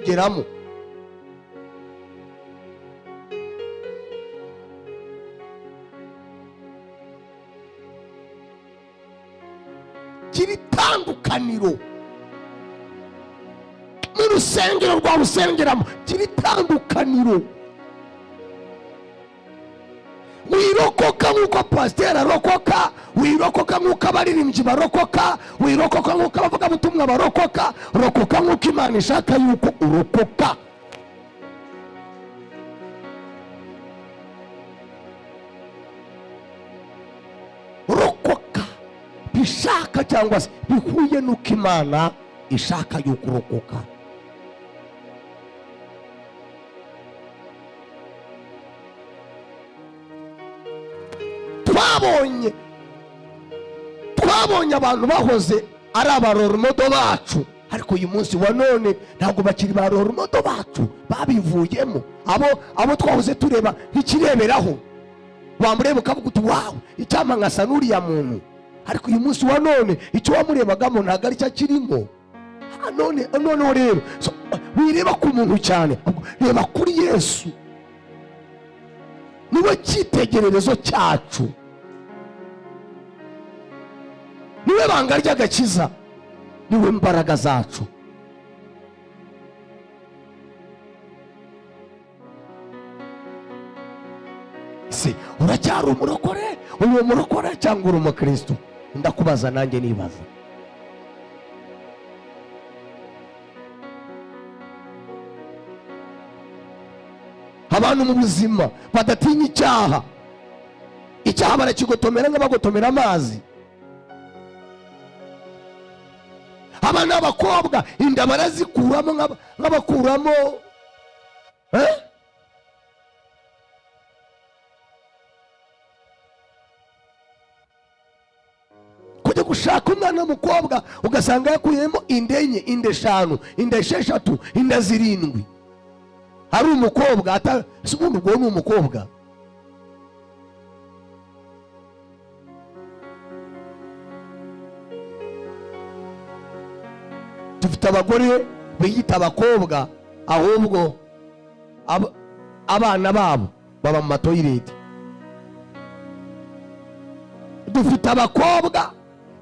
kugeramo. Kiri tandukaniro mu rusengero rwa rusengeramo, kiri tandukaniro. Wirokoka nk'uko pasiteri arokoka, wirokoka nk'uko abaririmbyi barokoka, wirokoka nk'uko abavugabutumwa barokoka, rokoka nk'uko Imana ishaka yuko urokoka. Rokoka bishaka cyangwa se bihuye n'uko Imana ishaka yuko urokoka. Twabonye abantu bahoze ari abaroromodo bacu, ariko uyu munsi wa none ntabwo bakiri baroromodo bacu, babivuyemo. Abo twahoze tureba nk'ikireberaho, wamureba ukavuga uti wawe icyama nkasa n'uriya muntu, ariko uyu munsi wa none icyo wamurebagamo ntabwo ari cyo kirimo. Noneho rero wireba ku muntu cyane, reba kuri Yesu, niwe cyitegererezo cyacu, niwe banga ry'agakiza, niwe mbaraga zacu. Se uracyari umurokore, uri umurokore cyangwa uri umukristo? Ndakubaza nanjye nibaza. Abantu mu buzima badatinya icyaha barakigotomera nk'abagotomera amazi. Abana b'abakobwa inda barazikuramo nk'abakuramo kujya gushaka umwana w'umukobwa ugasanga yakuyemo inda enye, inda eshanu, inda esheshatu, inda zirindwi. Hari umukobwa si ubundi ubwo ni umukobwa. Dufite abagore biyita abakobwa, ahubwo abana babo baba mu matoyireti. Dufite abakobwa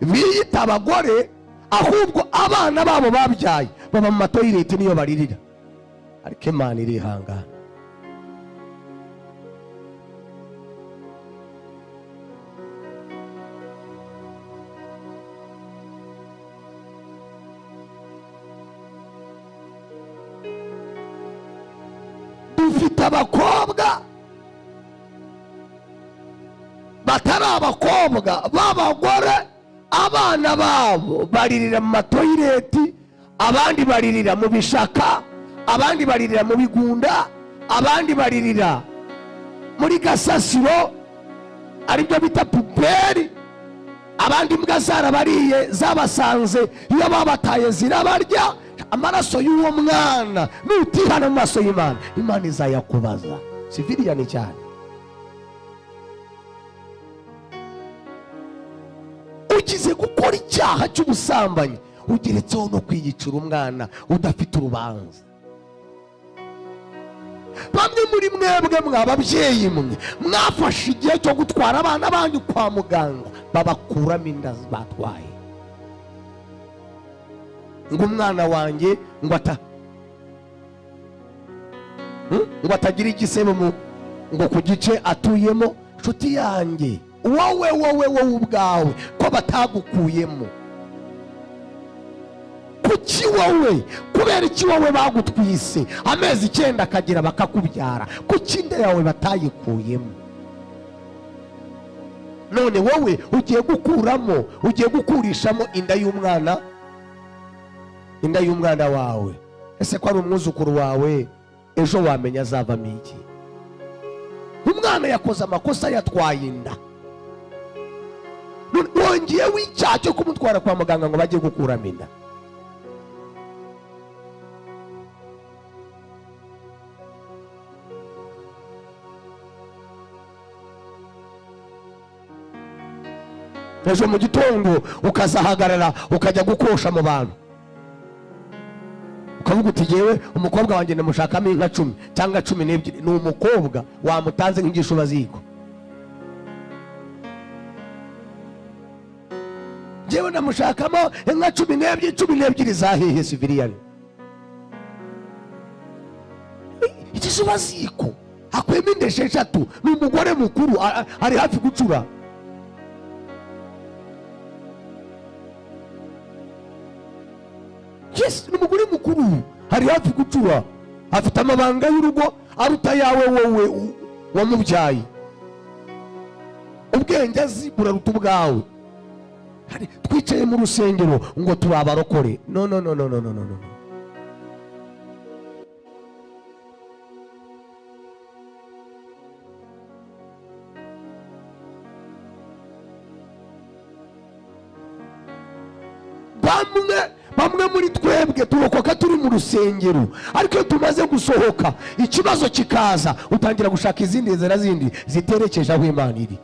biyita abagore, ahubwo abana babo babyaye baba mu matoyireti niyo baririra. Ariko Imana irihangana. Dufite abakobwa batari abakobwa b'abagore, abana babo baririra mu matoyireti, abandi baririra mu bishaka, abandi baririra mu bigunda, abandi baririra muri gasasiro aribyo bita puperi, abandi mbwa zarabariye zabasanze iyo babataye zirabarya. Amaraso y'uwo mwana nutihana mu maso y'Imana, Imana izayakubaza. Siviriyani cyane. Ugize gukora icyaha cy'ubusambanyi, ugeretseho no kwiyicira umwana udafite urubanza. Bamwe muri mwebwe mw'ababyeyi mwe mwafashe igihe cyo gutwara abana banyu kwa muganga, babakuramo inda batwaye. Ngo umwana wanjye ngo atagira igisebo ngo ku gice atuyemo. Nshuti yanjye, wowe ubwawe ko batagukuyemo? Kuki wowe, kubera iki wowe bagutwise amezi 9 akagira bakakubyara, kuki inda yawe batayikuyemo? None wowe ugiye gukurishamo inda y'umwana wawe. Ese ko ari umwuzukuru wawe, ejo wamenya azavamo iki? Umwana yakoze amakosa, yatwaye inda, wongeye w'icyaha cyo kumutwara kwa muganga ngo bajye gukuramo inda. Ejo mu gitondo ukazahagarara ukajya gukosha mu bantu, ukavuga uti yewe umukobwa wanjye ndamushakamo inka 10 cyangwa 12, ni umukobwa wamutanze nk'igishubaziko. Jewe ndamushakamo inka 12 zahehe civilian. Igishubaziko akwema indeshe 3, ni umugore mukuru ari hafi gucura. Yes, ni umugore mukuru hari hafi gucura, afite amabanga y'urugo aruta yawe wowe wamubyaye. Ubwenge azi buraruta ubwawe. Twicaye mu rusengero ngo turabarokore. No. Bamwe muri twebwe turokoka turi mu rusengero, ariko iyo tumaze gusohoka ikibazo kikaza utangira gushaka izindi nzira zindi ziterekeje aho Imana iri.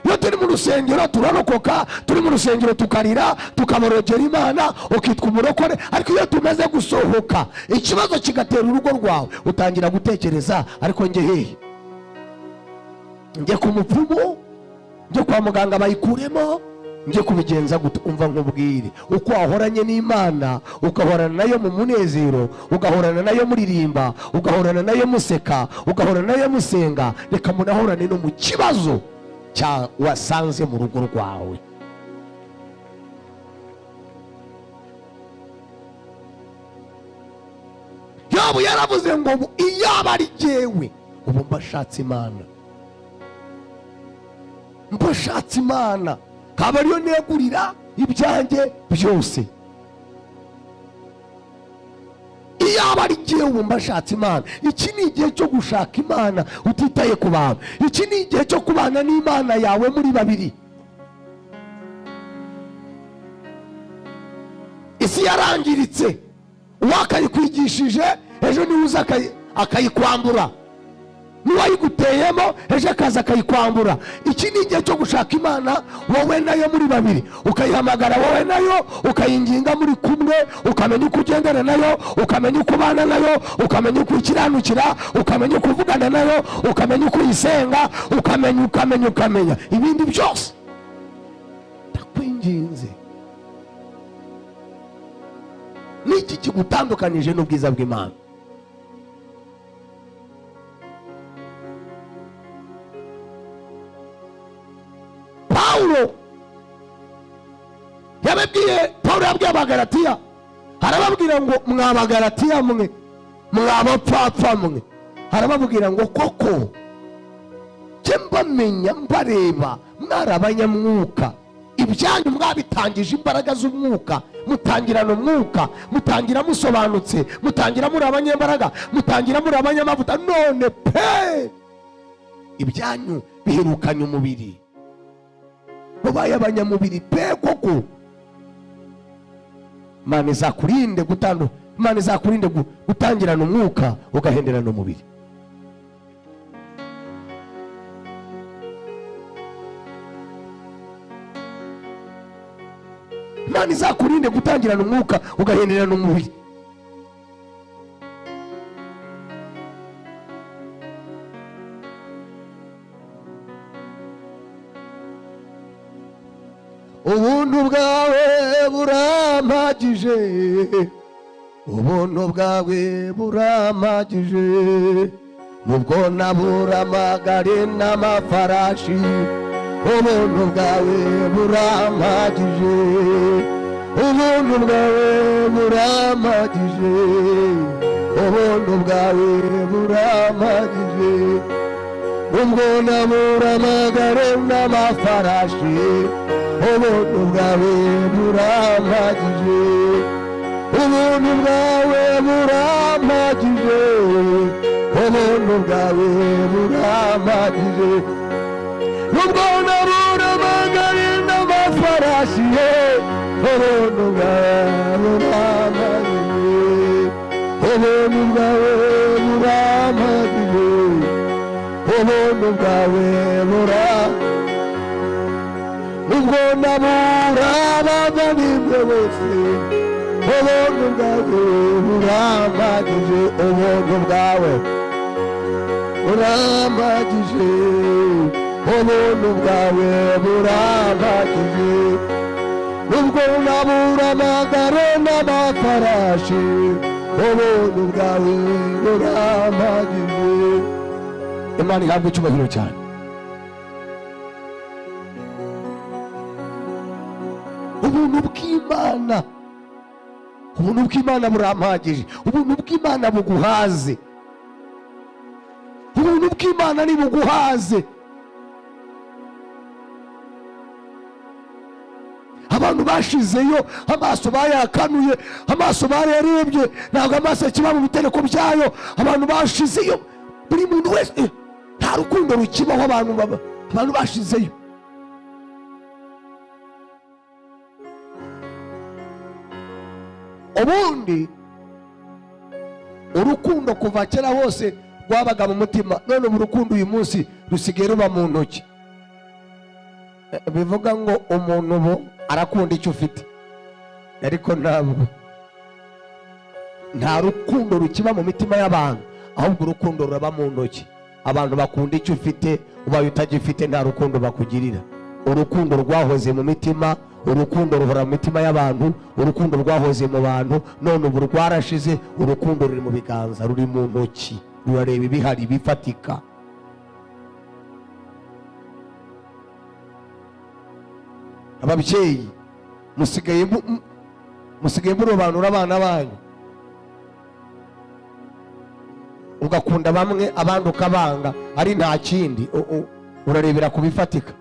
Iyo turi mu rusengero turarokoka, turi mu rusengero tukarira tukaborogera Imana ukitwa umurokore, ariko iyo tumaze gusohoka ikibazo kigatera urugo rwawe utangira gutekereza, ariko nge hehe, nge ku mupfumu, nge kwa muganga bayikuremo, nge kubigenza gute? Umva nkubwire, uko wahoranye n'Imana ugahorana nayo mu munezero, ugahorana nayo muririmba, ugahorana nayo museka, ugahorana nayo musenga, reka munahorane no mu kibazo cya wasanze mu rugo rwawe. Yobu yaravuze ngo iyaba ari jyewe ubu mbashatse Imana, mbashatse Imana kaba ariyo negurira ibyanjye byose. Iyaba ari jyewe ubu mbashatse Imana. Iki ni igihe cyo gushaka Imana utitaye ku bantu. Iki ni igihe cyo kubana n'Imana yawe muri babiri. Isi yarangiritse, uwakayikwigishije ejo niwe uza akayikwambura, n'uwayiguteyemo ejo akaza akayikwambura. Iki ni igihe cyo gushaka Imana wowe nayo muri babiri, ukayihamagara wowe nayo, ukayinginga muri kumwe, ukamenya uko ugendana nayo, ukamenya uko ubana nayo, ukamenya uko ukiranukira, ukamenya uko uvugana nayo, ukamenya uko uyisenga, ukamenya ibindi byose. Ndakwinginze, niki kigutandukanije n'ubwiza bw'Imana? Paulo yabwiye Abagalatiya, arababwira ngo mwabagalatiya mwe, mwabapfapfa mwe, arababwira ngo koko jye mbamenya mbareba mwari abanyamwuka, ibyanyu mwabitangije imbaraga z'umwuka, mutangirana umwuka, mutangira musobanutse, mutangira muri abanyembaraga, mutangira muri abanyamavuta, none pe ibyanyu biherukanye umubiri, mubaye abanyamubiri pe koko. Imana izakurinde gutangirana umwuka ugahenderana umubiri. Imana izakurinde gutangirana umwuka ugahenderana umubiri. Ubuntu bwawe burampagije, ubuntu bwawe burampagije, nubwo nabura amagare n'amafarashi, ubuntu bwawe burampagije, ubuntu bwawe burampagije, ubuntu bwawe burampagije, nubwo nabura amagare n'amafarashi, ubuntu bwawe burampagije, ubuntu bwawe burampagije, ubuntu bwawe burampagije, nubwo nabura amagare n'amafarashi, ubuntu bwawe burampagije, ubuntu bwawe burampagije, ubuntu bwawe burampagije, nubwo nabura abavandimwe bose ubuntu bwawe burampagije ubuntu bwawe burampagije ubuntu bwawe burampagije nubwo nabura amagare n'amafarashi ubuntu bwawe burampagije. Imana ihabwe icyubahiro cyane. Ubuntu bw'Imana, ubuntu bw'Imana burampagije, ubuntu bw'Imana buguhaze, ubuntu bw'Imana ni buguhaze. Abantu bashizeyo amaso bayakanuye, amaso bayarebye, ntabwo amaso akiba mu bitereko byayo. Abantu bashizeyo, buri muntu wese nta rukundo rukibaho. Abantu bashizeyo. Ubundi urukundo kuva kera hose rwabaga mu mutima, none ubu urukundo uyu munsi rusigaye ruba mu ntoki. Bivuga ngo umuntu ubu arakunda icyo ufite, ariko ntabwo nta rukundo rukiba mu mitima y'abantu, ahubwo urukundo ruraba mu ntoki. Abantu bakunda icyo ufite, ubaye utagifite nta rukundo bakugirira. Urukundo rwahoze mu mitima, urukundo ruhora mu mitima y'abantu, urukundo rwahoze mu bantu, none ubu rwarashize. Urukundo ruri mu biganza, ruri mu ntoki, rurareba ibihari bifatika. Ababyeyi musigaye murobanura abana banyu, ugakunda bamwe abandi ukabanga, ari nta kindi, urarebera ku bifatika.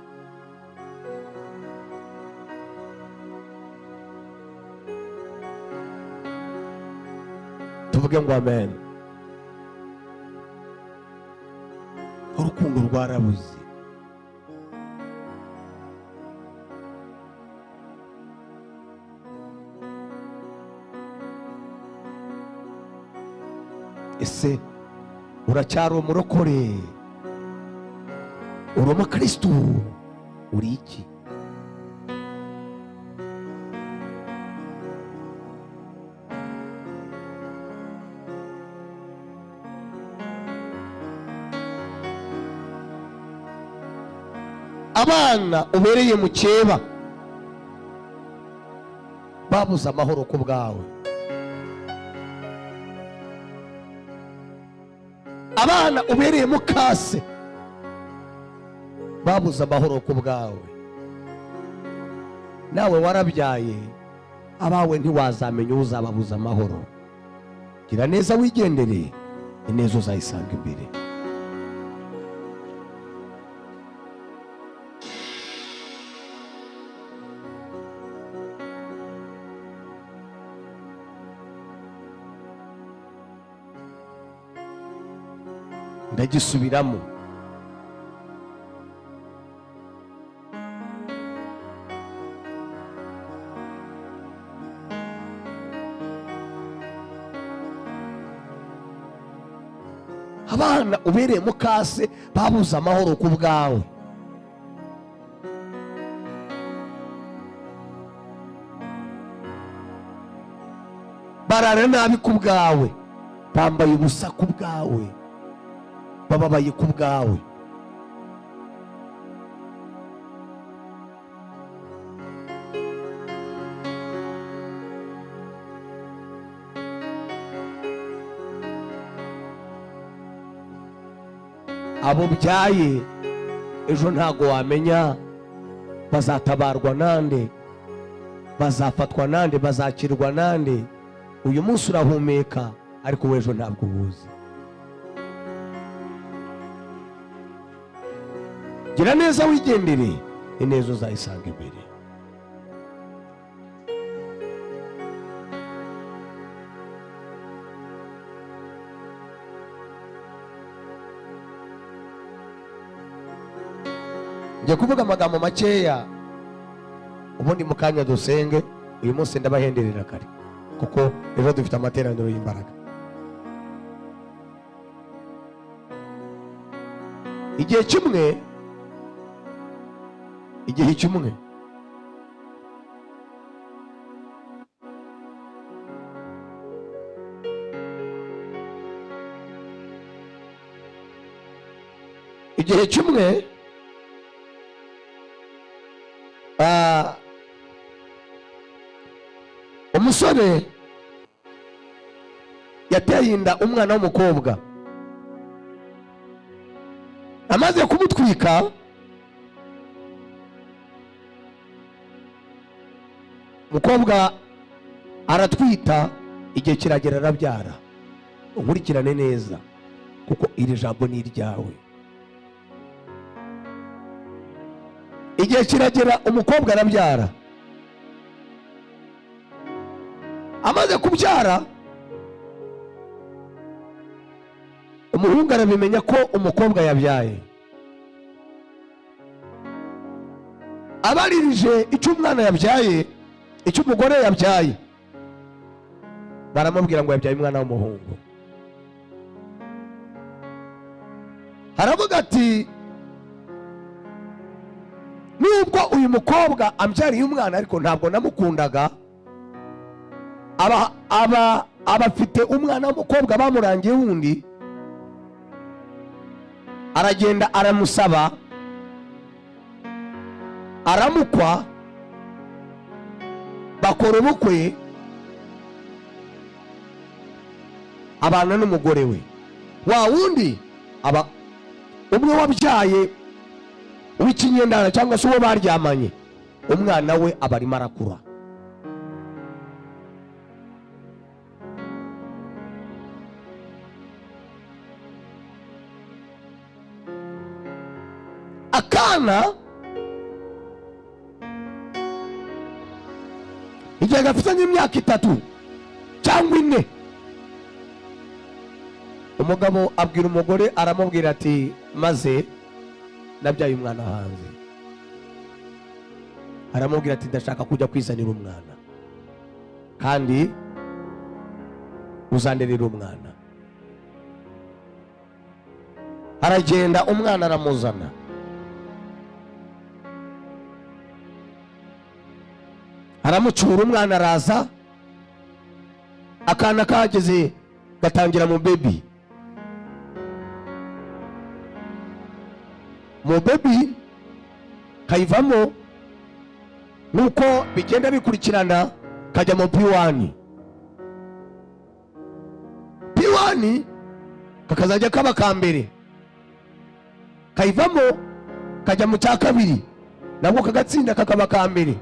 Tuvuge ngo amen. Urukundo rwarabuze. Ese uracyari umurokore? Uri umukristo? Uri iki? Abana ubereye mu cyeba babuze amahoro ku bwawe. Abana ubereye mu kase babuze amahoro ku bwawe. Nawe warabyaye, abawe ntiwazamenya uzababuza amahoro. Gira neza wigendere, ineza uzayisanga imbere. Ndagisubiramo. Abana ubereye mu kase babuze amahoro ku bwawe. Barara nabi ku bwawe, bambaye ubusa ku bwawe, bababaye ku bwawe. Abo byaye ejo ntago wamenya bazatabarwa nande, bazafatwa nande, bazakirwa nande. Uyu munsi urahumeka, ariko wejo ntabwo ubuzi. Gira neza wigendere, ineza uzayisanga imbere. Ngiye kuvuga amagambo makeya, ubundi mu kanya dusenge. Uyu munsi ndabahenderera kare, kuko ejo dufite amateraniro y'imbaraga. Igihe kimwe igihe kimwe umusore yateye inda umwana w'umukobwa, amaze kumutwika umukobwa aratwita, igihe kiragera arabyara. Unkurikirane neza kuko iri jambo ni iryawe. Igihe kiragera umukobwa arabyara, amaze kubyara umuhungu arabimenya ko umukobwa yabyaye, abaririje icyo umwana yabyaye, icyo umugore yabyaye, baramubwira ngo yabyaye umwana w'umuhungu. Haravuga ati nubwo uyu mukobwa ambyariye umwana ariko ntabwo namukundaga, abafite umwana w'umukobwa bamurangiye wundi, aragenda aramusaba, aramukwa, bakora ubukwe, abana n'umugore we. Wa wundi umwe wabyaye w'ikinyendana cyangwa se uwo baryamanye, umwana we aba arimo arakura. Akana igihe gafite nk'imyaka 3 cyangwa 4, umugabo abwira umugore, aramubwira ati maze nabyaye umwana hanze. Aramubwira ati ndashaka kujya kwizanira umwana kandi uzanderera umwana. Aragenda, umwana aramuzana, aramucura, umwana araza, akana kageze gatangira mu baby. Mu baby kayivamo nuko bigenda bikurikirana, kajya mu P1. P1 kakazajya kaba kambere, kayivamo kajya mu cya kabiri, nabwo kagatsinda kakaba kambere,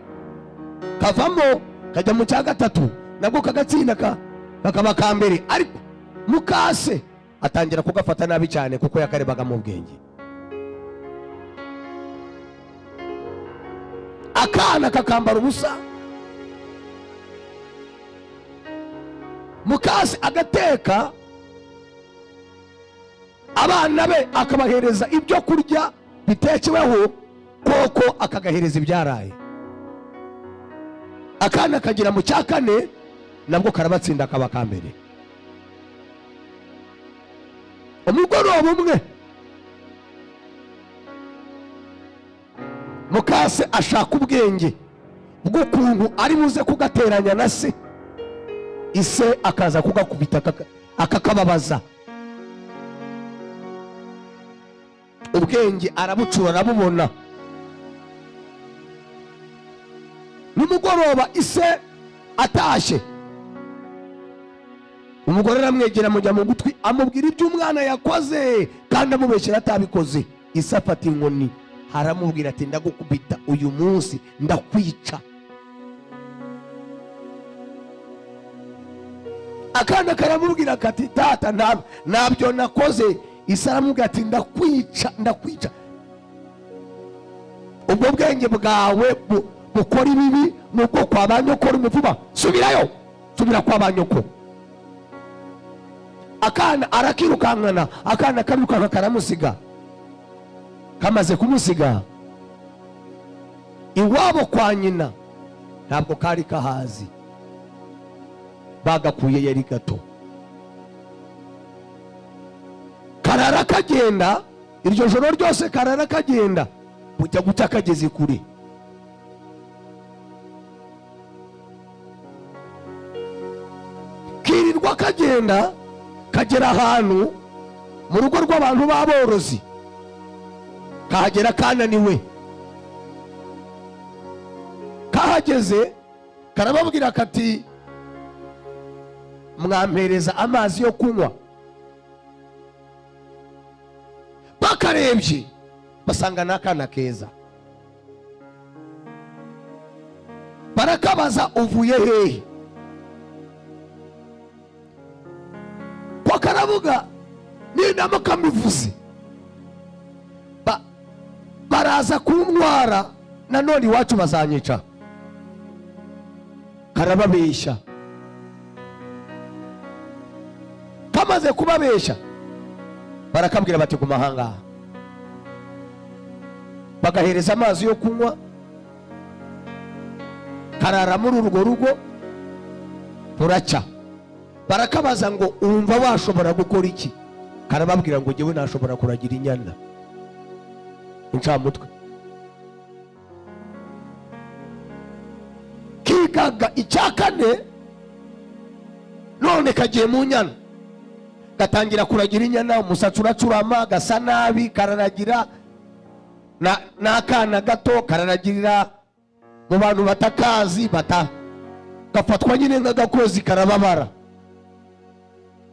kavamo kajya mu cya gatatu, nabwo kagatsinda kakaba kambere. Ariko mukase atangira kugafata nabi cyane kuko yakarebaga mu bwenge. Akana kakambara ubusa, mukase agateka, abana be akabahereza ibyo kurya bitekeweho, koko akagahereza ibyaraye. Akana kagira mu cya 4, nabwo karabatsinda akaba kambere. Umugoroba umwe mukase ashaka ubwenge bw'ukuntu ari buze kugateranya na se, ise akaza kugakubita akakababaza. Ubwenge arabucura, arabubona. Nimugoroba ise atashe, umugore aramwegera, mujya mu gutwi, amubwira ibyo umwana yakoze kandi amubeshyira atabikoze. Ise afata inkoni, haramubwira ati ndagukubita uyu munsi, ndakwica. Akana karamubwira kati tata nabyo nakoze. Ise aramubwira ati ndakwica. Ubwo bwenge bwawe bukora ibibi nuko kwa banyokora umuvuba, subirayo, subira kwa banyoko. Akana arakirukankana, akana karukanka karamusiga. Kamaze kumusiga, iwabo kwa nyina ntabwo kari kahazi, bagakuye yari gato. Karara kagenda, iryo joro ryose karara kagenda, bujya guta kageze kure. Kirirwa kagenda, kagera ahantu mu rugo rw'abantu b'aborozi. kahagera kananiwe. Kahageze karababwira kati mwampereza amazi yo kunywa. Bakarebye basanga n'akana keza. Barakabaza uvuye hehe? Kwa karavuga nindamuka mbivuze baraza kuntwara nanone iwacu bazanyica. Karababesha. Kamaze kubabesha barakambwira bati ku mahanga. Bagahereza amazi yo kunywa. Karara muri urwo rugo buraca. Barakabaza ngo umva washobora gukora iki? Karababwira ngo jewe nashobora kuragira inyana. Incamutwe. Kigaga icyakane none kagiye mu nyana. Gatangira kuragira inyana, umusatsi uracurama, gasa nabi, kararagira n'akana gato kararagirira mu bantu batakazi gafatwa nyine nk'agakozi karababara.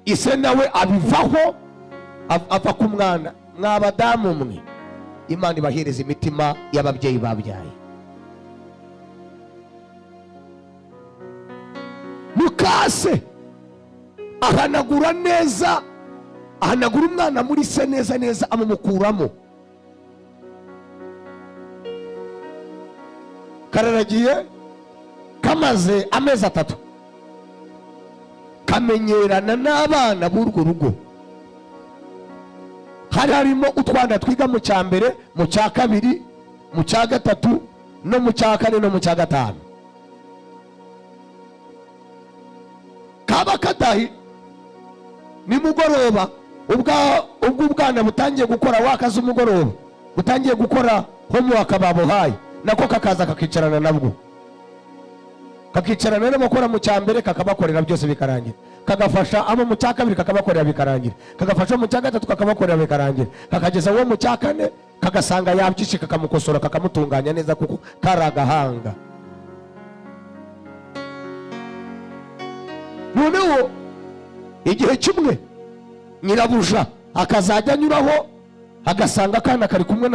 Ise nawe abivaho ava ku mwana. Mwabadamu mwe Imana ibahereza imitima y'ababyeyi babyaye. Mukase ahanagura neza, ahanagura umwana muri se neza neza amumukuramo. Kararagiye kamaze amezi 3 kamenyerana n'abana b'urwo rugo. Harimo utwanda twiga mu cyambere, mu cya kabiri, mu cya gatatu no mu cya kane no mu cya gatanu. Kaba kadahi ni mugoroba ubwo ubwana butangiye gukora wakaza umugoroba butangiye gukora homework babuhaye, nako kakaza kakicarana nabwo. Kakicarana n'abakora mu cyambere kakabakorera byose bikarangira. Kagafasha abo mu cya kabiri kakabakorera bikarangira. Kagafasha mu cya gatatu kakabakorera bikarangira. Kakageza wo mu cya kane kagasanga yabyishe kakamukosora kakamutunganya neza kuko karagahanga. Noneho igihe kimwe nyirabuja akazajya anyuraho agasanga akana kari kumwe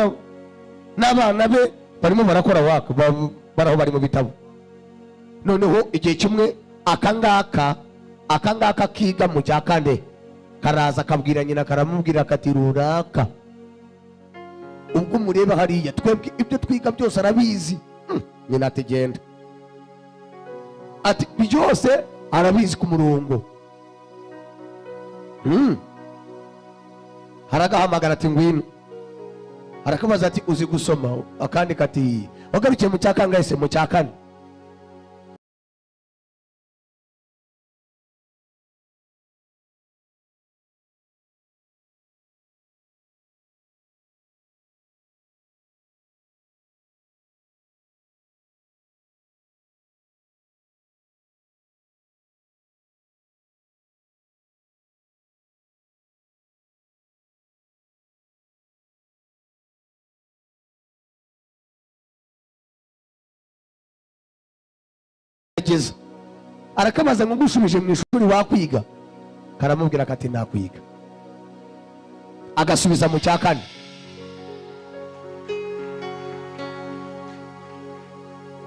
n'abana be barimo barakora waka baraho bari mu bitabo. Noneho igihe kimwe akangaka kiga mu cya kane karaza kabwira nyina karamubwira kati runaka ubwo mureba hariya twebwe ibyo twiga byose arabizi. Nyina ati genda. Ati byose arabizi ku murongo. Haragahamagara ati ngwino. Arakabaza ati uzi gusoma? Akandi kati wagarukiye mu cya kangahe se? Mu cya kane. Arakabaza ngo ngushubije mu ishuri wakwiga? Karamubwira kati nakwiga. Agasubiza mu cya kane.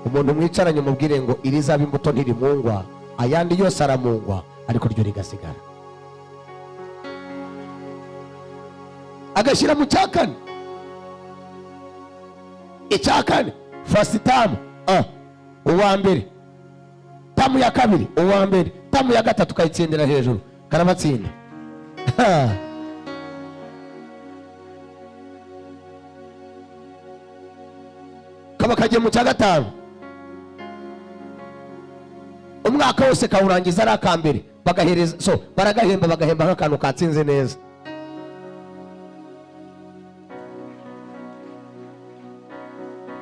Umuntu mwicaranye mubwire ngo irizaba imbuto ntirimungwa, ayandi yose aramungwa ariko ryo rigasigara. Agashyira mu cya kane. Icya kane first term uwa mbere, tamu ya kabiri uwa mbere, tamu ya gatatu kayitsindira hejuru karabatsinda. Kaba kagiye mu cya gatanu umwaka wose kawurangiza ari akambere bagahereza baragahemba bagahemba nk'akantu katsinze neza.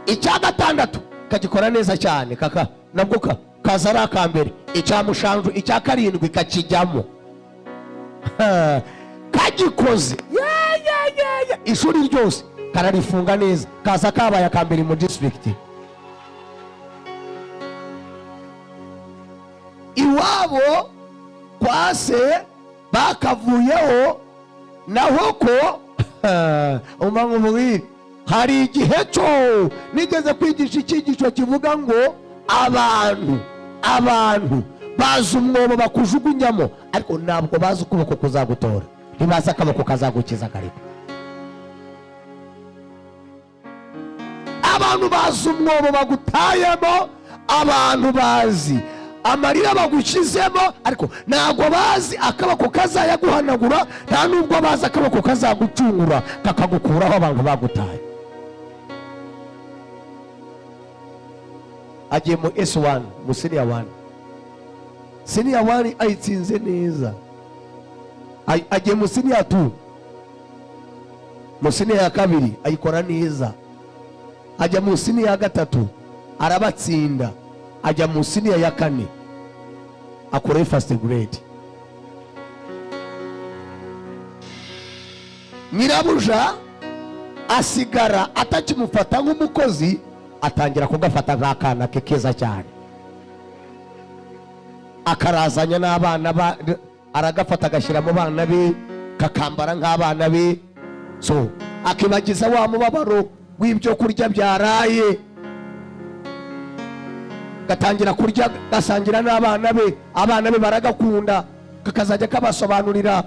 Icya gatandatu kagikora neza cyane nabwo kaza ari akambere. Icya mushanju icya karindwi kakijyamo. Kagikoze ishuri ryose kararifunga neza, kaza kabaye akambere mu district. Iwabo kwa se bakavuyeho naho ko umangu mubiri. Hari igihe cyo nigeze kwigisha icyigisho kivuga ngo abantu bazi umwobo bakujugunyamo, ariko ntabwo bazi ukuboko kuzagutora, ntibazi akaboko kazagukiza kariko. Abantu bazi umwobo bagutayemo, abantu bazi amarira bagushizemo, ariko ntabwo bazi akaboko kazayaguhanagura, nta nubwo bazi akaboko kazagucungura kakagukuraho abantu bagutaye. Agiye mu S1 mu senior 1, senior 1 ayitsinze neza. Agiye mu senior 2, mu senior ya kabiri ayikora neza. Ajya mu senior ya gatatu arabatsinda. Ajya mu senior ya kane akora first grade. Nyirabuja asigara atakimufata nk'umukozi, atangira kugafata nk'akana ke keza cyane, akarazanya n'abana aragafata agashyira mu bana be, kakambara nk'abana be. So akibagiza wa mubabaro w'ibyo kurya byaraye, gatangira kurya gasangira n'abana be. Abana be baragakunda, kakazajya kabasobanurira.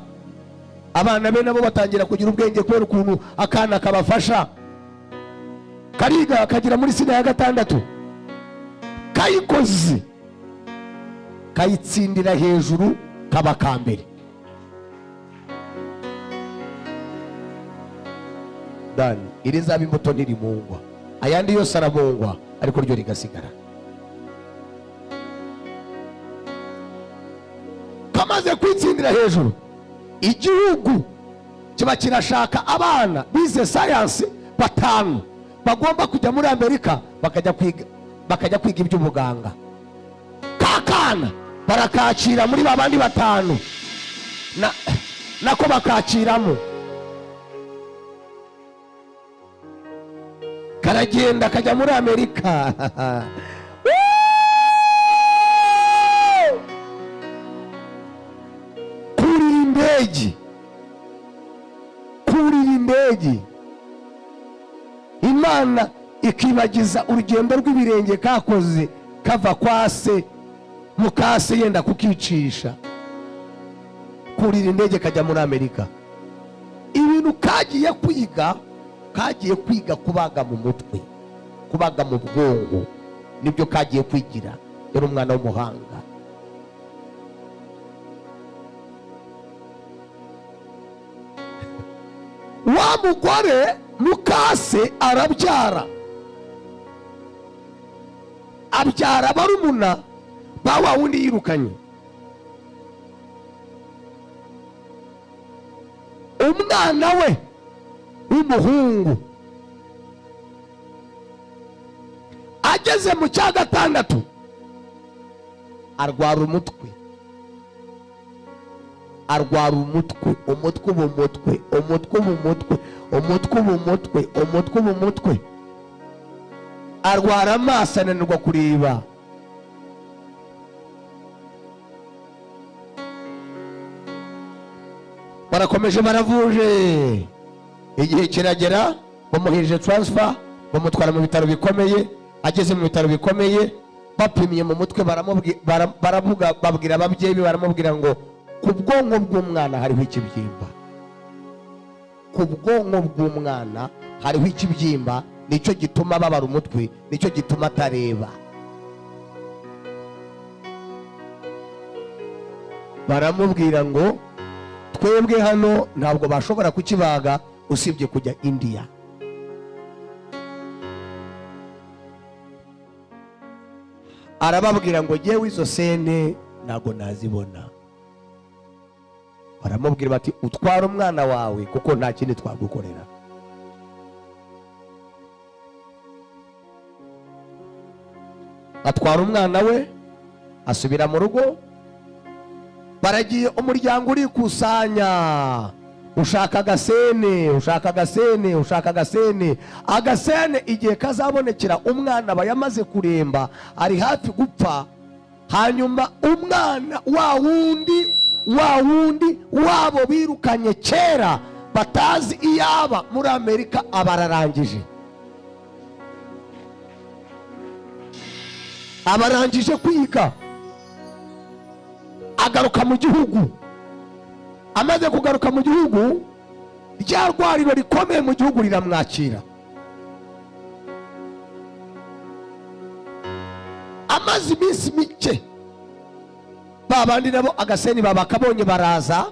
Abana be nabo batangira kugira ubwenge kubera ukuntu akana kabafasha. Kariga kagira muri sina ya gatandatu, kayikoze kayitsindira hejuru kaba kambere. Dan irizaba imbuto ntirimungwa, ayandi yose arabungwa, ariko ryo rigasigara. Kamaze kwitsindira hejuru, igihugu kiba kirashaka abana bize science 5 bagomba kujya muri Amerika bakajya kwiga iby'ubuganga. Kakana barakacira muri babandi 5 nako bakaciramo. Karagenda kajya muri Amerika. Kurira indege, Imana ikibagiza urugendo rw'ibirenge kakoze kava kwa se mukase yenda kukicisha. Kurira indege kajya muri Amerika. Ibintu kagiye kwiga kubaga mu mutwe, kubaga mu bwongo, nibyo kagiye kwigira. Yari umwana w'umuhanga. Wa mugore mukase arabyara, abyara barumuna bawa wundi yirukanye. Umwana we w'umuhungu ageze mu cya gatandatu arwara umutwe. Arwara amaso ananirwa kureba. Barakomeje baravuje, igihe kiragera bamuhirije transfer, bamutwara mu bitaro bikomeye. Ageze mu bitaro bikomeye, bapimye mu mutwe baravuga, babwira ababyeyi baramubwira ngo ku bwonko bw'umwana hariho ikibyimba. Ku bwonko bw'umwana hariho ikibyimba, nicyo gituma babara umutwe, nicyo gituma atareba. Baramubwira ngo twebwe hano ntabwo bashobora kukibaga usibye kujya India. Arababwira ngo jewe izo sene ntabwo nazibona. Baramubwira bati utwara umwana wawe kuko nta kindi twagukorera. Atwara umwana we asubira mu rugo. Baragiye, umuryango urikusanya, ushaka agasene, ushaka agasene, ushaka agasene. Agasene igihe kazabonekera umwana aba yamaze kuremba, ari hafi gupfa, hanyuma umwana wa wundi wabo birukanye kera batazi iyaba muri Amerika abararangije, abarangije kwiga, agaruka mu gihugu. Amaze kugaruka mu gihugu, rya rwariro rikomeye mu gihugu riramwakira. Amaze iminsi mike, babandi nabo agaseni babakabonye baza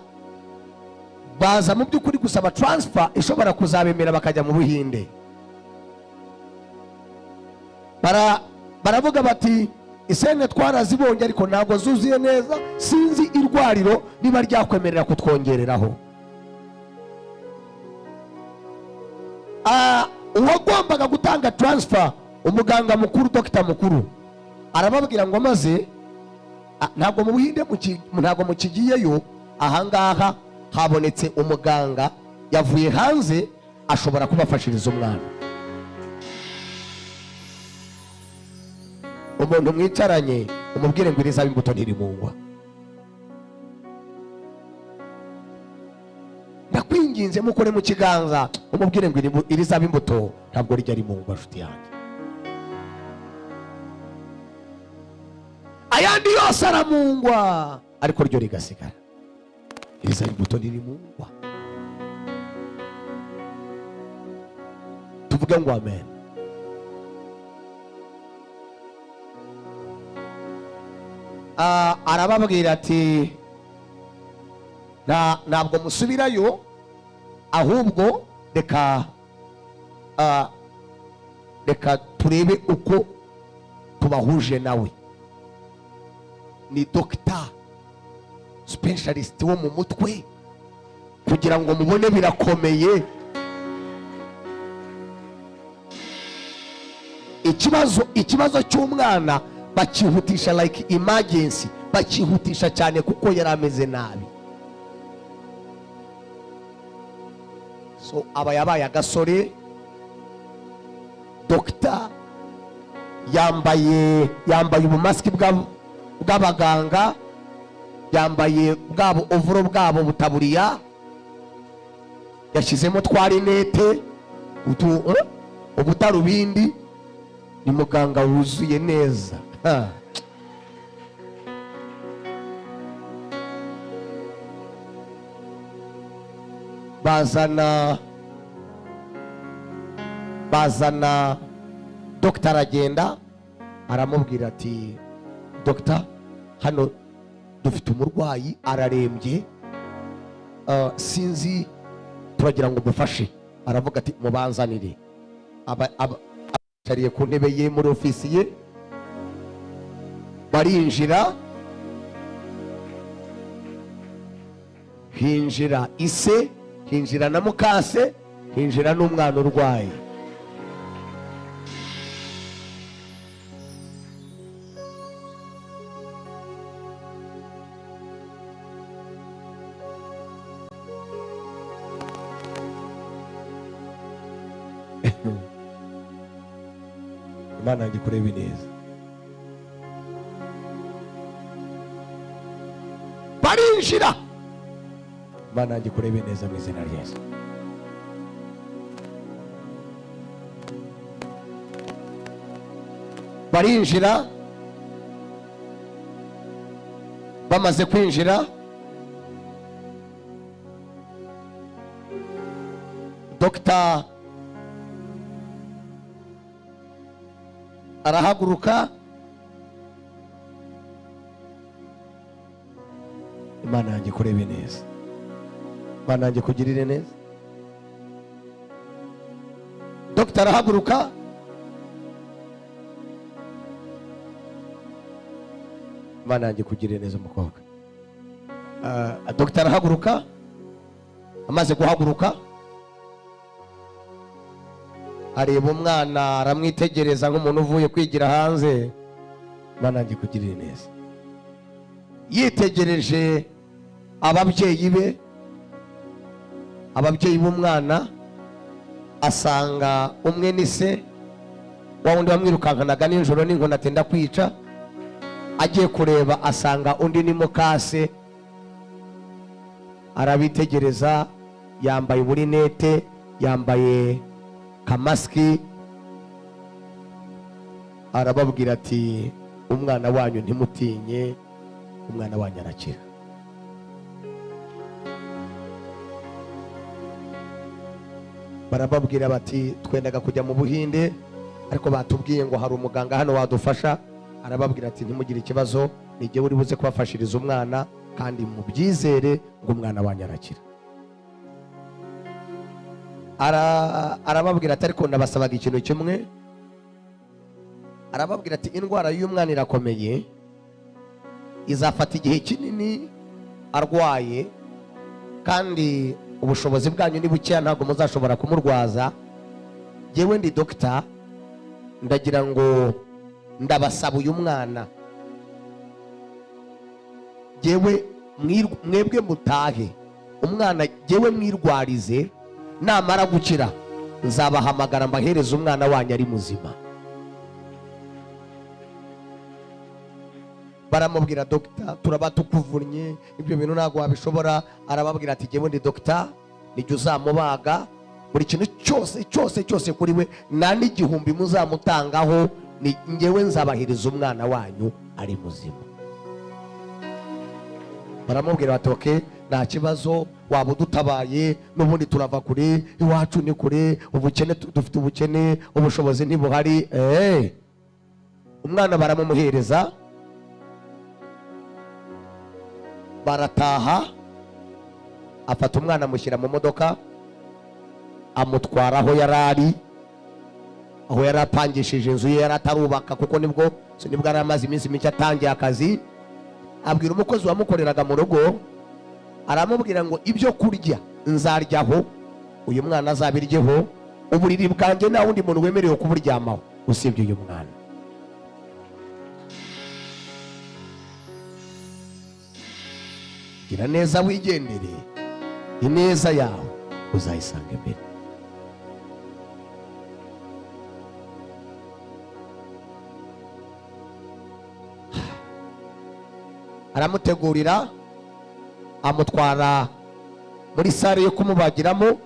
mu by'ukuri gusaba transfer ishobora kuzabemera bakajya mu Buhinde. Baravuga bati isene twarazibonye ariko ntabwo zuzuye neza, sinzi irwariro niba ryakwemerera kutwongereraho. Uwagombaga gutanga transfer, umuganga mukuru, dogita mukuru, arababwira ngo maze ntabwo mu Buhinde ntabwo mukigiyeyo, ahangaha habonetse umuganga yavuye hanze ashobora kubafashiriza umwana. Umuntu mwicaranye umubwire ngo irizaba imbuto ntirimungwa. Ndakwinginze mukore mu kiganza umubwire ngo irizaba imbuto ntabwo rijya rimungwa, nshuti yanjye. Ayandi yose aramungwa ariko ryo rigasigara. Irizaba imbuto ntirimungwa. Tuvuge ngo amen. Arababwira ati ntabwo musubirayo, ahubwo reka turebe uko tubahuje nawe. Ni doctor specialist wo mu mutwe, kugira ngo mubone birakomeye. Ikibazo cy'umwana bakihutisha like emergency, bakihutisha cyane kuko yari ameze nabi. So aba yabaye agasore, doctor yambaye ubumaski bw'abaganga, yambaye bwabo ovuro bwabo butaburiya, yashizemo twarinete, ubutarubindi, ni muganga wuzuye neza. bazana Dr. agenda aramubwira ati Dr. hano dufite umurwayi ararembye, sinzi turagira ngo mufashe. Aravuga ati mubanzanire. Abacariye ku ntebe ye muri ofisi ye, barinjira, hinjira ise, hinjira na mukase, hinjira n'umwana urwaye. Imana ngikurebe neza. Barinjira, Imana ngikurebe neza mu izina rya Yesu. Barinjira, bamaze kwinjira, Dr. arahaguruka, Imana yanjye kurebe neza, Imana yanjye kugirire neza. Dr. arahaguruka, Imana yanjye kugirire neza umukobwa. Dr. arahaguruka, amaze guhaguruka areba umwana, aramwitegereza nk'umuntu uvuye kwigira hanze. Imana yanjye kugirire neza. Yitegereje ababyeyi be, ababyeyi b'umwana asanga umwe ni se wa wundi wamwirukankanaga nijoro n'inkoni atenda kwica. Agiye kureba asanga undi ni mukase. Arabitegereza, yambaye uburinete, yambaye kamaski. Arababwira ati umwana wanyu ntimutinye, umwana wanyu arakira. Barababwira bati twendaga kujya mu Buhinde ariko batubwiye ngo hari umuganga hano wadufasha. Arababwira ati ntimugire ikibazo, nijye uri buze kubafashiriza umwana kandi mubyizere ngo umwana wanyu arakira. Arababwira ati ariko ndabasabaga ikintu kimwe. Arababwira ati indwara y'umwana irakomeye, izafata igihe kinini arwaye, kandi ubushobozi bwanyu ni bukeya, ntabwo muzashobora kumurwaza. Yewe ndi doctor, ndagira ngo ndabasaba uyu mwana, yewe mwebwe mutahe, umwana yewe mwirwarize, namara gukira nzabahamagara mbahereza umwana wanyu ari muzima. Baramubwira doctor turaba tukuvunye, ibyo bintu ntabwo wabishobora. Arababwira ati yewe ndi doctor, nijye uzamubaga, buri kintu cyose kuri we nta n'igihumbi muzamutangaho, ni ngewe nzabahiriza umwana wanyu ari muzima. Baramubwira bati okay, nta kibazo, waba udutabaye, n'ubundi turava kure, iwacu ni kure, ubukene dufite ubukene, ubushobozi ntibuhari. Umwana baramumuhereza, barataha. Afata umwana amushyira mu modoka, amutwara aho yarari, aho yaratangishije inzu ye, yaratarubaka kuko nibwo yari amaze iminsi mike atangiye akazi. Abwira umukozi wamukoreraga mu rugo, aramubwira ngo ibyo kurya nzaryaho, uyu mwana azabiryeho, uburiri bwanjye nta wundi muntu wemerewe kuburyamaho usibye uyu mwana. Gira neza wigendere, ineza yawe uzayisanga imbere. Aramutegurira, amutwara muri sare yo kumubagiramo,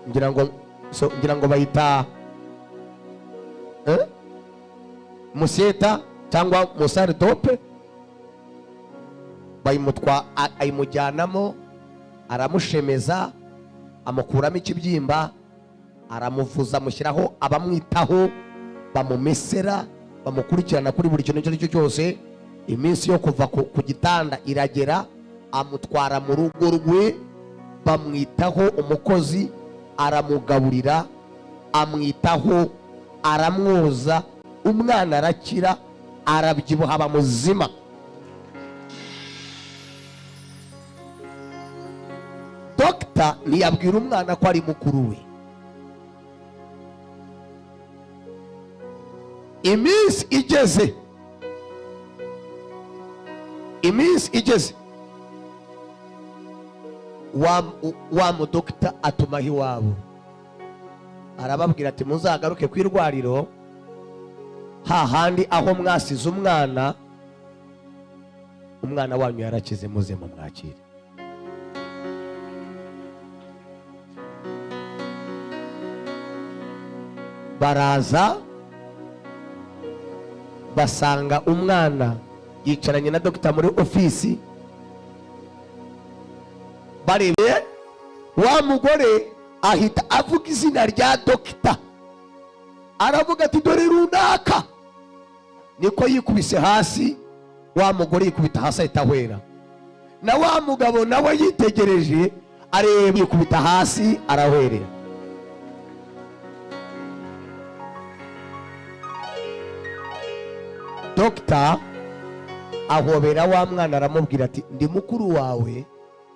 ngira ngo bayita museta cyangwa musare dope. Ayimujyanamo, aramushemeza, amukuramo ikibyimba, aramuvuza, amushyiraho abamwitaho, bamumesera, bamukurikirana kuri buri kintu icyo ari cyo cyose. Iminsi yo kuva ku gitanda iragera, amutwara mu rugo rwe, bamwitaho, umukozi aramugaburira, amwitaho, aramwoza, umwana arakira, arabyibuha, aba muzima. Dr. ntiyabwira umwana ko ari mukuru we. Iminsi igeze, wa mudokita atumaho iwabo, arababwira ati muzagaruke ku irwariro, hahandi aho mwasize umwana wanyu yarakize, muze mumwakire. Baraza, basanga umwana yicaranye na dogita muri ofisi. Barebe, wa mugore ahita avuga izina rya dogita, aravuga ati dore runaka. Niko yikubise hasi, wa mugore yikubita hasi ahita ahwera. Na wa mugabo nawe yitegereje, areba, yikubita hasi arahwerera. Dogita ahobera wa mwana, aramubwira ati ndi mukuru wawe,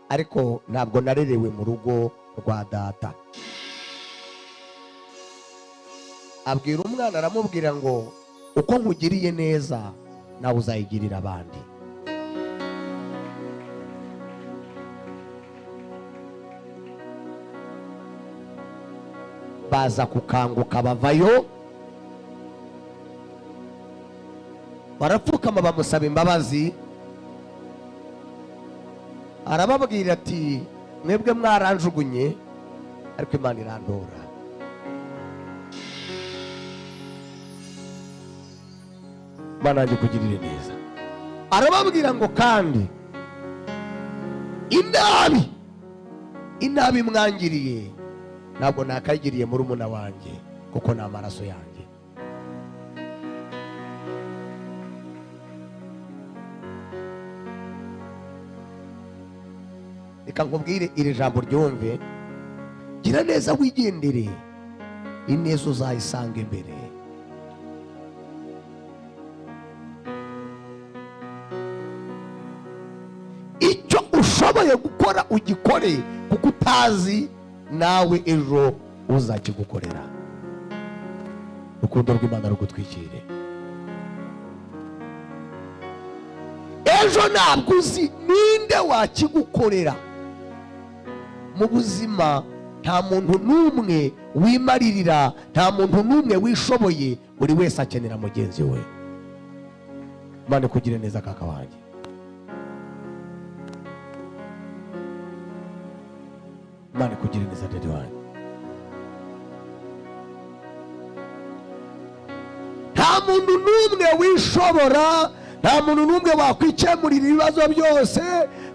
ariko ntabwo narerewe mu rugo rwa data. Abwira umwana, aramubwira ngo uko nkugiriye neza nawe uzayigirira abandi. baza kukanguka bavayo, barapfukama bamusaba imbabazi. Arababwira ati mwebwe mwaranjugunye ariko Imana irandora. Imana yanjye kugirire neza. Arababwira ngo kandi inabi mwangiriye ntabwo nakayigiriye murumuna wanjye kuko ni amaraso yanjye. Reka nkubwire iri jambo ryumve, gira neza wigendere, ineza uzayisanga imbere. Icyo ushoboye gukora ugikore, kuko utazi nawe ejo uzakigukorera. Urukundo rw'Imana rugutwikire. Ejo ntabwo uzi ninde wakigukorera. Mu buzima nta muntu n'umwe wimaririra, nta muntu n'umwe wishoboye, buri wese akenera mugenzi we. Imana kugire neza kaka wanjye. Imana kugire neza dede wanjye. Nta muntu n'umwe wishobora, nta muntu n'umwe wakwikemurira ibibazo byose.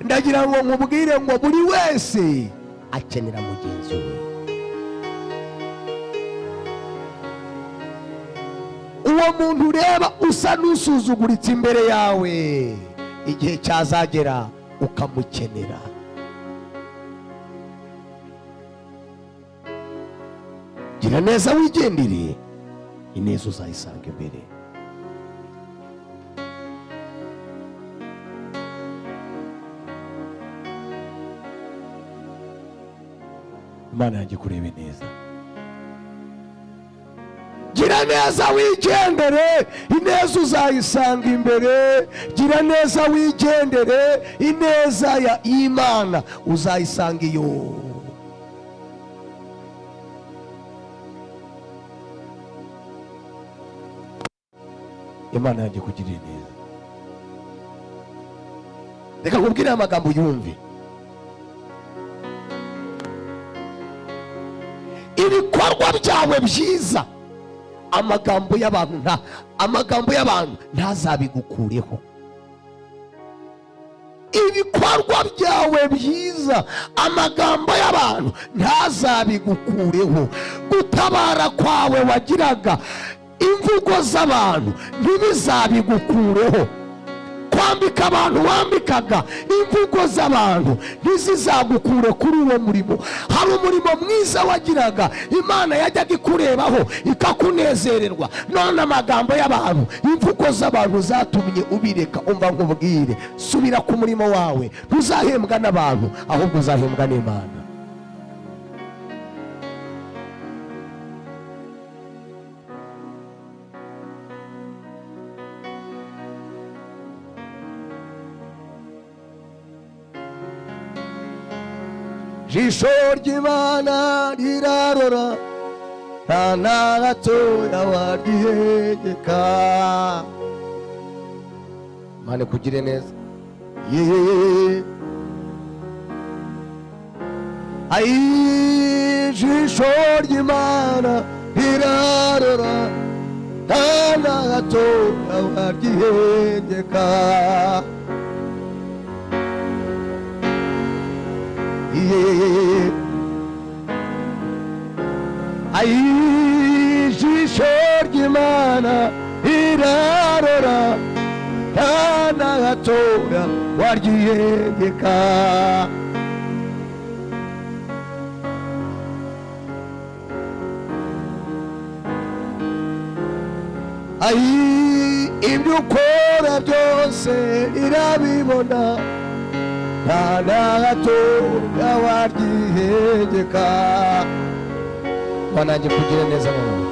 Ndagira ngo nkubwire ngo buri wese akenera mugenzi we. Uwo muntu ureba usa n'usuzuguritse imbere yawe, igihe cyazagera ukamukenera. Gira neza wigendere, ineza uzayisanga imbere. Imana yanjye kurebe neza. Gira neza wigendere, ineza uzayisanga imbere. Gira neza wigendere, ineza ya Imana uzayisanga iyo. Imana yanjye kugirira neza. Reka nkubwire amagambo yumve. Ibikorwa byawe byiza, amagambo y'abantu ntazabigukureho. Ibikorwa byawe byiza, amagambo y'abantu ntazabigukureho. Gutabara kwawe wagiraga, imvugo z'abantu ntibizabigukureho. Kwambika abantu wambikaga, imvugo z'abantu ntizizagukure kuri uwo murimo. Hari umurimo mwiza wagiraga, Imana yajyaga ikurebaho ikakunezererwa. None amagambo y'abantu, imvugo z'abantu zatumye ubireka. Umva nkubwire, subira ku murimo wawe. Ntuzahembwa n'abantu, ahubwo uzahembwa n'Imana. Ijisho ry'Imana rirarora, nta na gatoya waryihegeka. Imana kugire neza. Ijisho ry'Imana rirarora, nta na gatoya waryihegeka. Ijisho ry'Imana rirarora, nta na gatoya waryihegeka. Ibyo ukora byose irabibona, nta na gatoya waryihegeka. Imana yanjye kugire neza mama.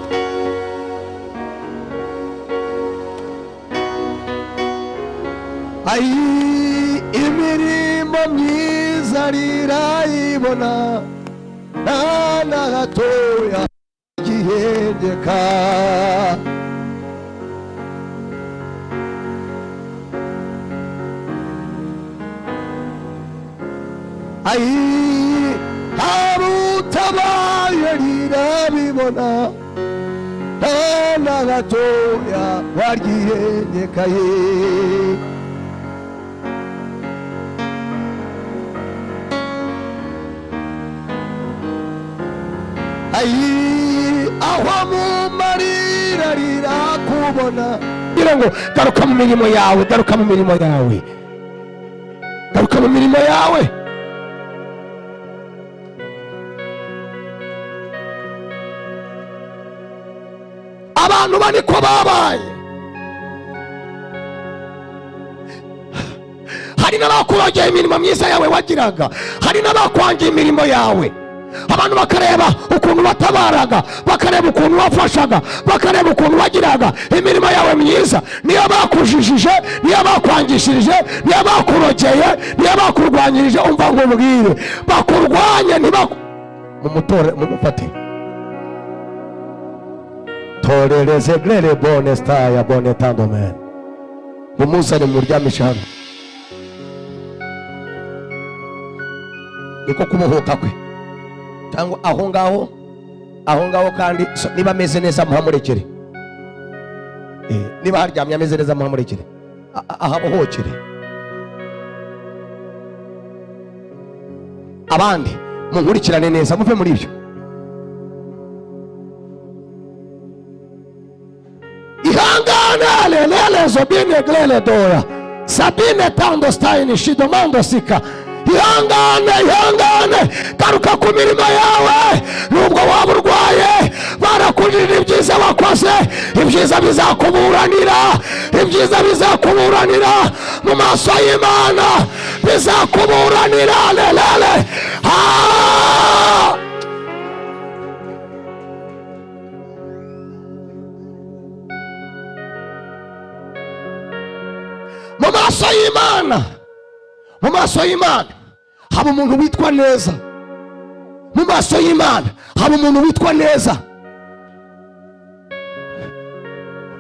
Imirimo myiza rirayibona, nta na gatoya yengeka ai harutabaye rirabibona na gatoya waryiyengekaye aho mu marira rirakubona ngira ngo garuka mu mirimo yawe, garuka mu mirimo yawe, garuka mu mirimo yawe. Abantu baniko babaye, hari n'abakurogeye imirimo myiza yawe wagiraga, hari n'abakwangiye imirimo yawe. Abantu bakareba ukuntu batabaraga, bakareba ukuntu wafashaga, bakareba ukuntu wagiraga imirimo yawe myiza. Niyo bakujijije, niyo bakwangishirije, niyo bakurogeye, niyo bakurwanyirije, umva ngo mbwire bakurwanye mumutore mumufate torereze grere bone star ya bone tandomen mumuzane muryamisha hano niko kumuhuka kwe cyangwa aho ngaho kandi niba ameze neza muhamurekere, niba haryamye ameze neza muhamurekere ahabohokere. Abandi munkurikirane neza muve muri ibyo. Ihangana lelele zobine glele doya sabine tando staini shidomando sika. Ihangane garuka ku mirimo yawe. Nubwo waba urwaye barakujije ibyiza wakoze, ibyiza bizakuburanira, ibyiza bizakuburanira mu maso y'Imana, bizakuburanira lelele. Mu maso y'Imana, mu maso y'Imana haba umuntu witwa neza. Mu maso y'Imana haba umuntu witwa neza.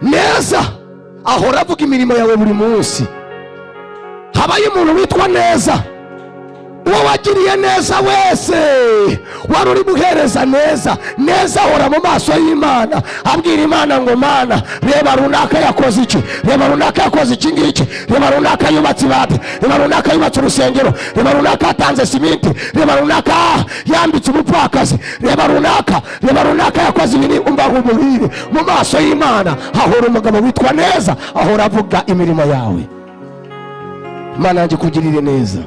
Neza ahora avuga imirimo yawe buri munsi. Habaye umuntu witwa neza, uwo wagiriye neza wese, wari uri buhereza neza. Neza ahora mu maso y'Imana abwira Imana ngo Mana, reba runaka yakoze iki, reba runaka yakoze iki ngiki, reba runaka yubatse ibati, reba runaka yubatse urusengero, reba runaka atanze simenti, reba runaka yambitse umupfakazi, reba runaka yakoze ibintu. Umva nk'umuhire mu maso y'Imana hahora umugabo witwa neza, ahora avuga imirimo yawe. Imana yanjye kugirire neza.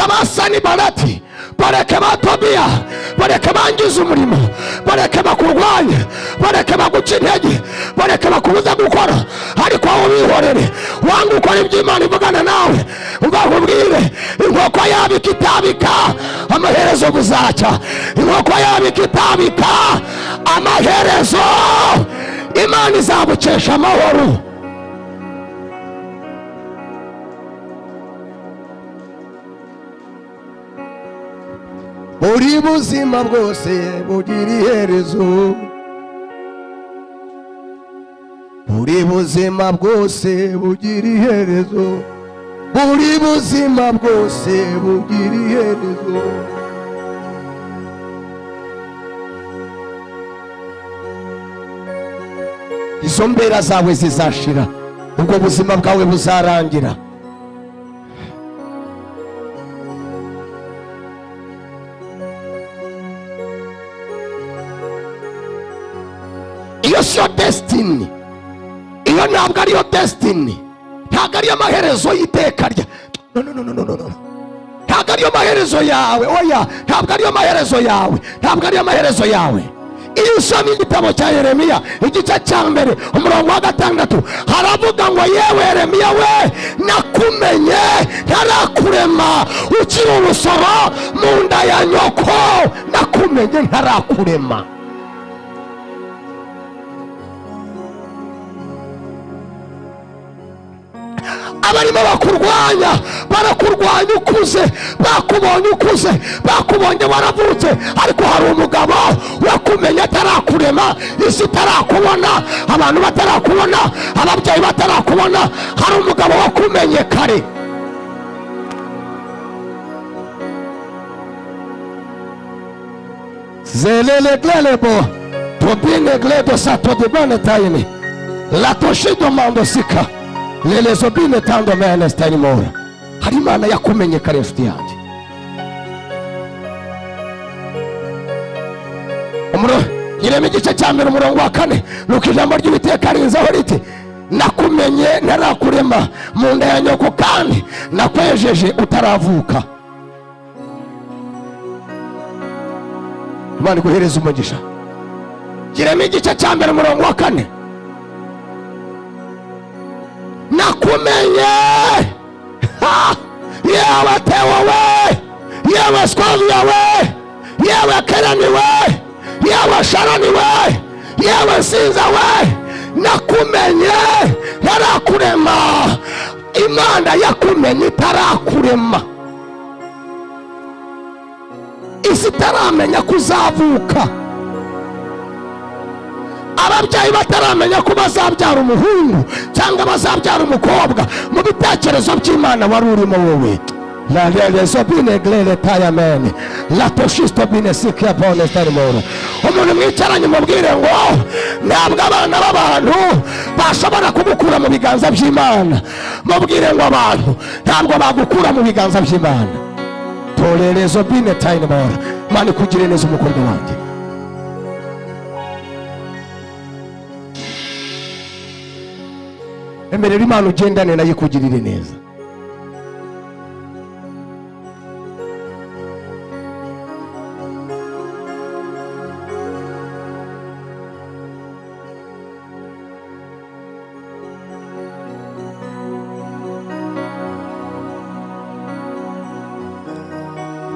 Basani barati bareke batobia, bareke bangiza umurimo, bareke bakurwanye, bareke baguca intege, bareke bakubuza gukora. Ariko aho bihorere wanga ukora ibyo Imana ivugana nawe. Umva nkubwire, inkoko yabika itabika amaherezo buzacya. Inkoko yabika itabika amaherezo Imana izabukesha amahoro. Buri buzima bwose bugira iherezo, buri buzima bwose bugira iherezo, buri buzima bwose bugira iherezo. Izo mbera zawe zizashira, ubwo buzima bwawe buzarangira. Iyo siyo destiny, iyo ntabwo ariyo destiny, ntabwo ariyo maherezo y'iteka rya. No, ntabwo ariyo maherezo yawe. Oya, ntabwo ariyo maherezo yawe, ntabwo ariyo maherezo yawe. Iyo usoma igitabo cya Yeremiya igice cya mbere umurongo wa 6 haravuga ngo yewe Yeremiya we, nakumenye ntarakurema ukiri urusoro mu nda ya nyoko, nakumenye ntarakurema. abarimo bakurwanya barakurwanya ukuze, bakubonye ukuze, bakubonye waravutse, ariko hari umugabo wakumenye atarakurema, isi itarakubona, abantu batarakubona, ababyeyi batarakubona, hari umugabo wakumenye kare. Zeleleglelebo tobine gledo satodibane tayini latoshido mando sika lelezobine tando mene stanimora. Hari Imana yakumenye kare nshuti yanjye. Yeremiya igice cya 1 umurongo wa 4 nuko ijambo ry'Uwiteka rinzaho riti nakumenye ntarakurema mu nda ya nyoko kandi nakwejeje utaravuka. Imana iguhereza umugisha. Yeremiya igice cya 1 umurongo wa 4 nakumenye yewe Tewa we, yewe Skovia we, yewe Kerani we, yewe Sharani we, yewe Sinza we, nakumenye ntarakurema. Imana yakumenye itarakurema, isi itaramenya kuzavuka, ababyeyi bataramenya ko bazabyara umuhungu cyangwa bazabyara umukobwa. Mu bitekerezo by'Imana wari urimo wowe. La rezo bine glele tayamene la toshisto bine sikia bone starimoro. Umuntu mwicaranye mubwire ngo ntabwo abana b'abantu bashobora kugukura mu biganza by'Imana. Mubwire ngo abantu ntabwo bagukura mu biganza by'Imana. Torerezo bine tayamene. Imana ikugire neza umukobwa wanjye. Emerera Imana ugendane nayo ikugirire neza.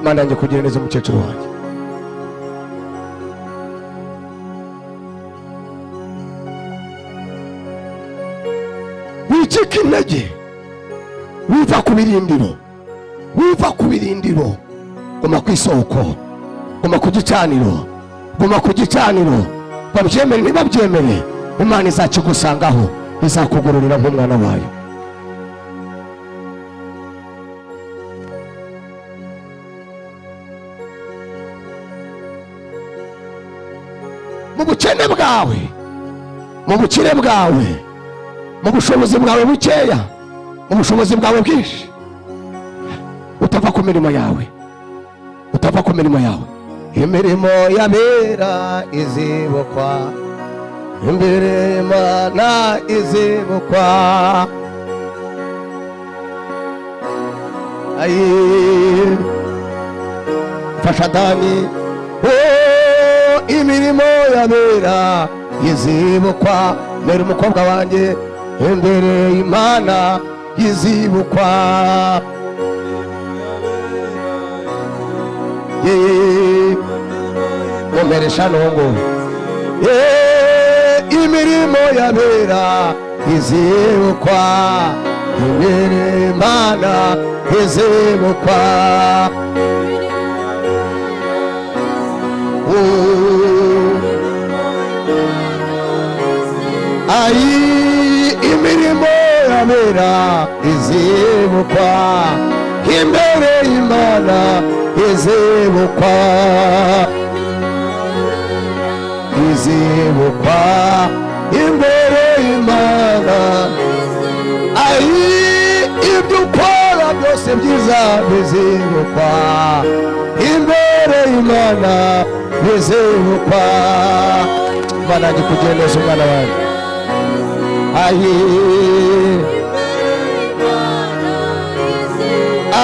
Imana yanjye kugira neza umukecuru wanjye. Wicika intege, wiva ku birindiro, wiva ku birindiro, guma ku isoko, guma ku gicaniro, guma ku gicaniro. Babyemere ntibabyemere, Imana izakigusangaho, izakugororera nk'umwana wayo. Mu bukene bwawe, mu bukire bwawe, mu bushobozi bwawe bukeya, mu bushobozi bwawe bwinshi, utava ku mirimo yawe, utava ku mirimo yawe. Imirimo y'abera izibukwa, imbere y'Imana izibukwa. Ayi fasha Dani, imirimo y'abera izibukwa. Mbere umukobwa wanjye, imbere y'Imana izibukwa. Mumeresha nongo, imirimo y'abera izibukwa, imbere y'Imana izibukwa. Ayi imirimo y'abera izibukwa, imbere y'Imana izibukwa, izibukwa imbere y'Imana. Ayi ibyo ukora byose byiza bizibukwa, imbere y'Imana bizibukwa. Imana ikugire neza umwana wanjye. Ayi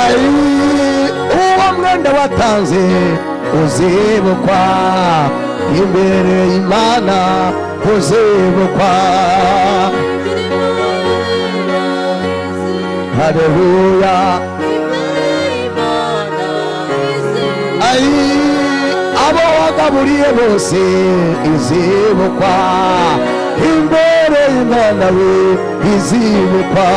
ayi uwo mwenda watanze uzibukwa, imbere y'Imana uzibukwa. Haleluya. Ayi abo wagaburiye bose izibukwa, imbere y'Imana Imana we izibukwa.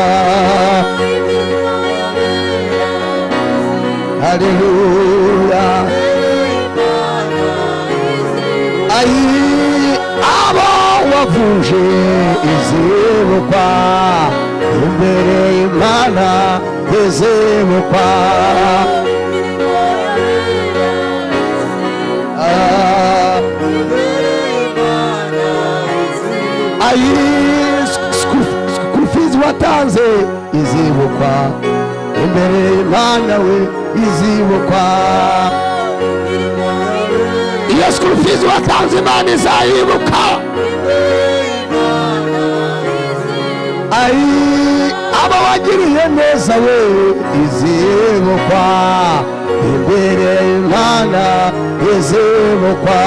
Haleluya. Ayi abo wavuje izibukwa, imbere Imana izibukwa. Ayi school fees watanze izibukwa, imbere Imana we izibukwa. Iyo school fees watanze Imana izayibuka. Ayi aba wagiriye neza we izibukwa, imbere Imana izibukwa.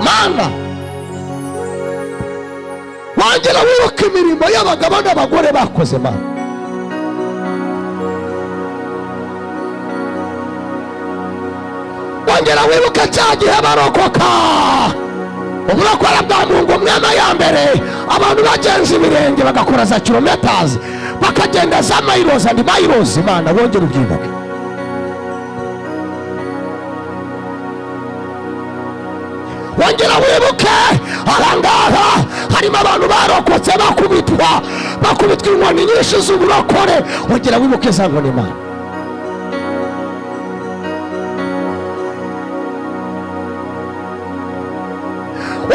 Mana wongera wibuka imirimo y'abagabo n'abagore bakoze. Mana wongera wibuka cya gihe barokoka uburokora bwa Mungu mwema ya mbere, abantu bagenza ibirenge bagakora za kilometers bakagenda za miles and miles. Mana wongera ubyibuke. Wongera wibuke ahangaha harimo abantu barokotse bakubitwa inkoni nyinshi z'uburokore. Wongera wibuke za nkoni Mana.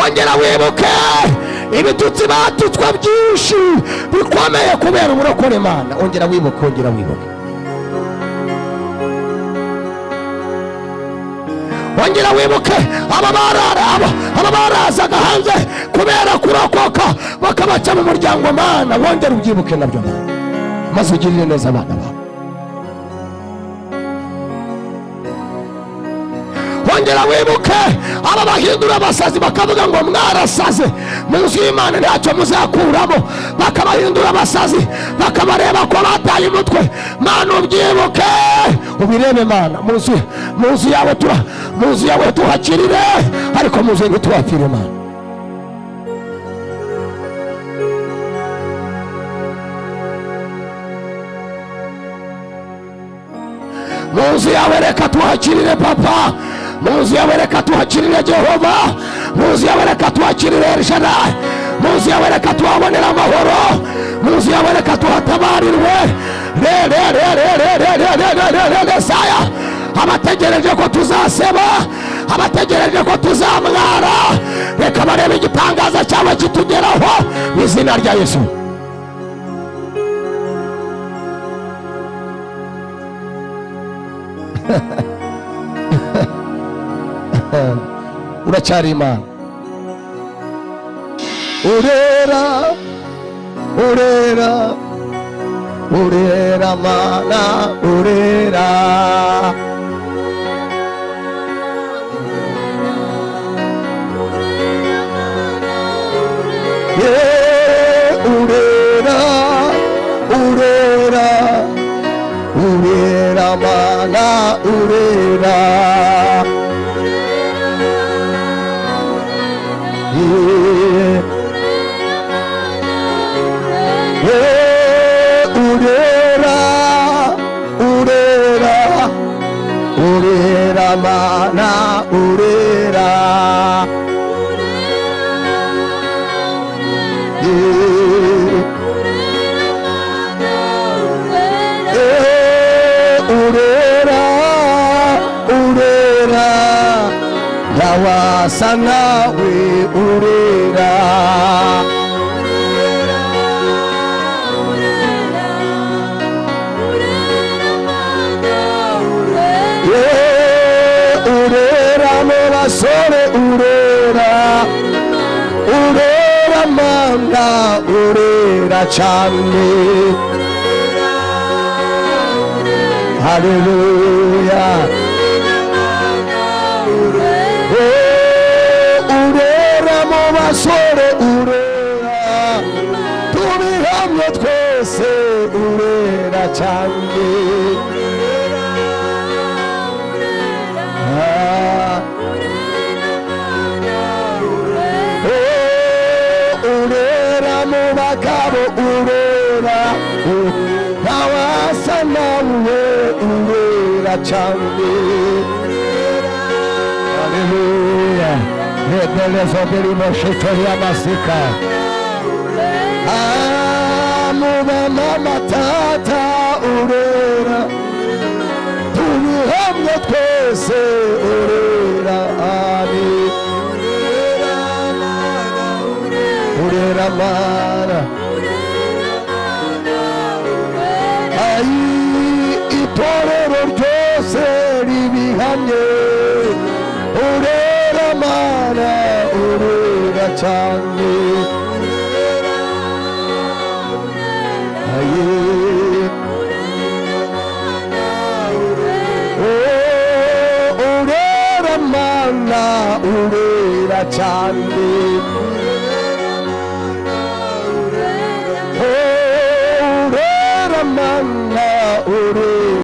Wongera wibuke ibitutsi batutswe byinshi bikomeye kubera uburokore Mana. Wongera wibuke, wongera wibuke. Wongera wibuke aba barazaga hanze kubera kurokoka bakabaca mu muryango Mana. Wongera ubyibuke nabyo Mana, maze ugirire neza abana bawe. Wongera wibuke aba bahindura abasazi bakavuga ngo mwarasaze, mu nzu y'Imana ntacyo muzakuramo, bakabahindura abasazi bakabareba ko bataye umutwe. Mana ubyibuke ubirebe Mana. mu nzu yawe tuhakirire, ariko mu nzu ntituhapfire Mana. Mu nzu yawe reka tuhakirire Papa, mu nzu yawe reka tuhakirire Jehova, mu nzu yawe reka tuhakirire El Shaddai, mu nzu yawe reka tuhabonera amahoro, mu nzu yawe reka tuhatabarirwe. Saya abategereje ko tuzaseba, abategereje ko tuzamwara, reka barebe igitangaza cyawe kitugeraho mu izina rya Yesu. Uracyari Imana. Urera urera urera Mana urera. Urera urera urera Mana urera. Urera urera urera Mana urera. Urera urera ntawasa nawe urera. Urera mu basore urera, urera Mana urera cyane. Haleluya. Urera mu basore urera, turi hamwe twese. twese urera cyane urera mu bagabo urera ntawasa nawe urera cyane haleluya rebelezo derimo shetori amasika mubana matata urera turi hamwe twese urera ari urera mana ayi itorero ryose ribihamye urera mana urera cyane urera mana urera cyane